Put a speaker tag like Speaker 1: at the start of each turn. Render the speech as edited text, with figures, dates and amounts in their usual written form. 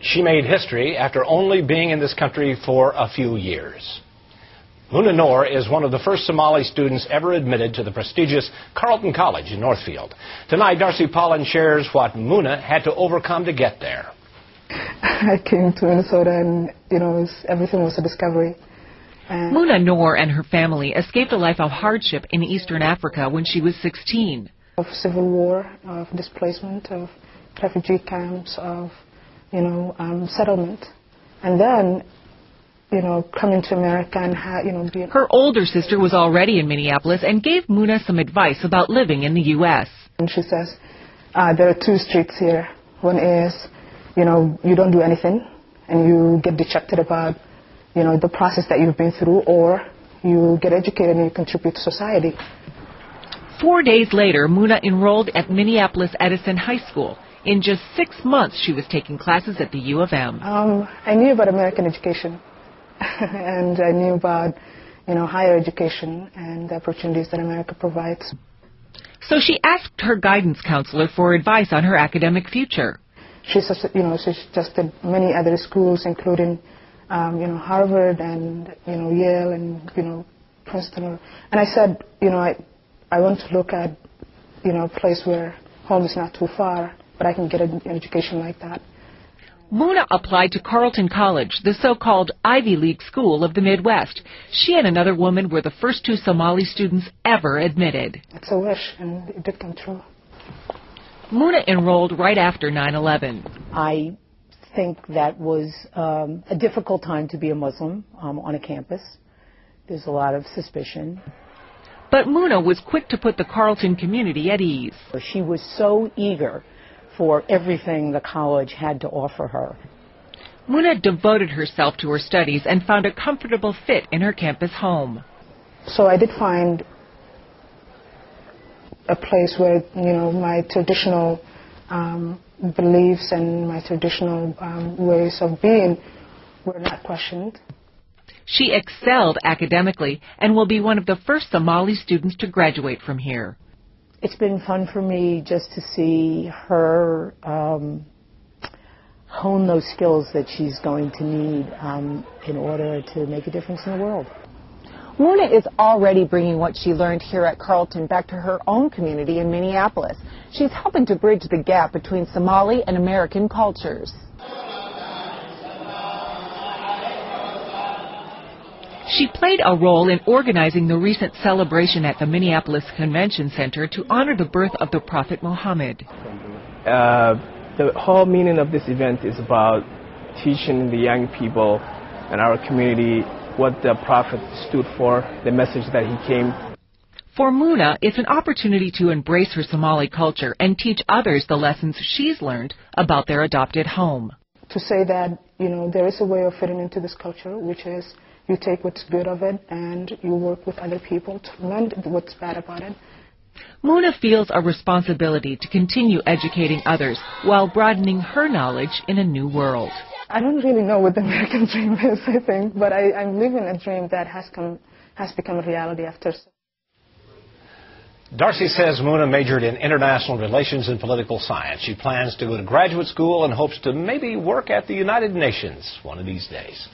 Speaker 1: She made history after only being in this country for a few years. Noor is one of the first Somali students ever admitted to the prestigious Carlton College in Northfield. Tonight, Darcy Pollen shares what Muna had to overcome to get there.
Speaker 2: I came to Minnesota and, everything was a discovery.
Speaker 3: Noor and her family escaped a life of hardship in Eastern Africa when she was 16.
Speaker 2: Of civil war, of displacement, of refugee camps, of, settlement. And then, coming to America and, being...
Speaker 3: Her older sister was already in Minneapolis and gave Muna some advice about living in the U.S.
Speaker 2: And she says, there are two streets here. One is, you don't do anything and you get dejected about, the process that you've been through, or you get educated and you contribute to society.
Speaker 3: 4 days later, Muna enrolled at Minneapolis Edison High School. In just 6 months, she was taking classes at the U of M.
Speaker 2: I knew about American education. And I knew about, higher education and the opportunities that America provides.
Speaker 3: So she asked her guidance counselor for advice on her academic future.
Speaker 2: She suggested many other schools, including, Harvard and, Yale and, Princeton. And I said, I want to look at, a place where home is not too far, but I can get an education like that.
Speaker 3: Muna applied to Carlton College, the so-called Ivy League school of the Midwest. She and another woman were the first 2 Somali students ever admitted.
Speaker 2: It's a wish, and it did come true.
Speaker 3: Muna enrolled right after 9/11.
Speaker 4: I think that was a difficult time to be a Muslim on a campus. There's a lot of suspicion.
Speaker 3: But Muna was quick to put the Carlton community at ease.
Speaker 4: She was so eager for everything the college had to offer her.
Speaker 3: Muna devoted herself to her studies and found a comfortable fit in her campus home.
Speaker 2: So I did find a place where, my traditional beliefs and my traditional ways of being were not questioned.
Speaker 3: She excelled academically and will be one of the first Somali students to graduate from here.
Speaker 4: It's been fun for me just to see her hone those skills that she's going to need in order to make a difference in the world.
Speaker 5: Muna is already bringing what she learned here at Carlton back to her own community in Minneapolis. She's helping to bridge the gap between Somali and American cultures.
Speaker 3: She played a role in organizing the recent celebration at the Minneapolis Convention Center to honor the birth of the Prophet Muhammad.
Speaker 6: The whole meaning of this event is about teaching the young people and our community what the Prophet stood for, the message that he came.
Speaker 3: For Muna, it's an opportunity to embrace her Somali culture and teach others the lessons she's learned about their adopted home.
Speaker 2: To say that, there is a way of fitting into this culture, which is you take what's good of it and you work with other people to mend what's bad about it.
Speaker 3: Muna feels a responsibility to continue educating others while broadening her knowledge in a new world.
Speaker 2: I don't really know what the American dream is, I think, but I'm living a dream that has become a reality after.
Speaker 1: Darcy says Muna majored in international relations and political science. She plans to go to graduate school and hopes to maybe work at the United Nations one of these days.